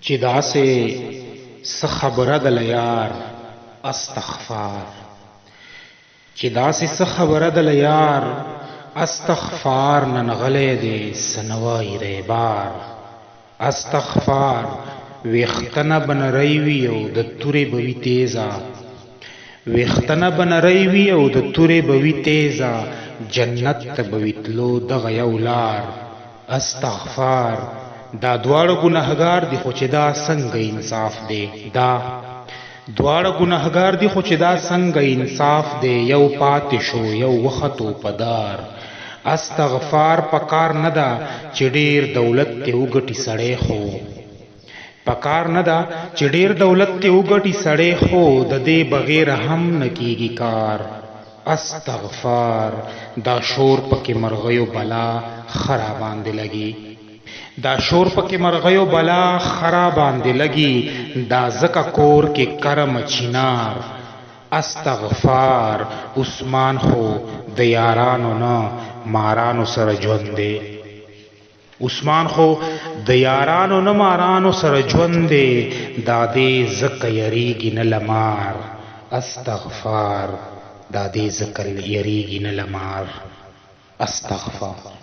چې داسې څه خبره ده له یار استغفار، چې داسې څه خبره ده له یار استغفار، ننغلی دی سنوای ریبار. استغفار ویختنه بنری وی او د تورې بوي تیزا، ویختنه بنری وی او د تورې بوي تیزا، جنت ته بویتلو دغه یو لار. استغفار دا دواړه ګناهګار دي خو چې دا څنګه انصاف دی، دا دواړه ګناهګار دي خو چې دا څنګه انصاف دی، یو پاتې شو یو وختو پدار. استغفار پکار نه ده چې ډیر دولت ته وګټي سړی، خو پکار نه ده چې ډیر دولت ته وګټي سړی، خو د دې بغیر هم نه کیږي کار. استغفار دا شور پکې مرغیو بلا خرا باندې لګي، دا شور پکې مرغیو بلا خرا باندې لګي، دا زکه کور کې کرم چینار. استغفار عثمان خو د یارانو نه مارانو سره ژوند دی، عثمان خو د یارانو نه مارانو سره ژوند دی، دا دې زکه یریږي نه لمار. استغفار دا دې زکه یریږي نه لمار. استغفار.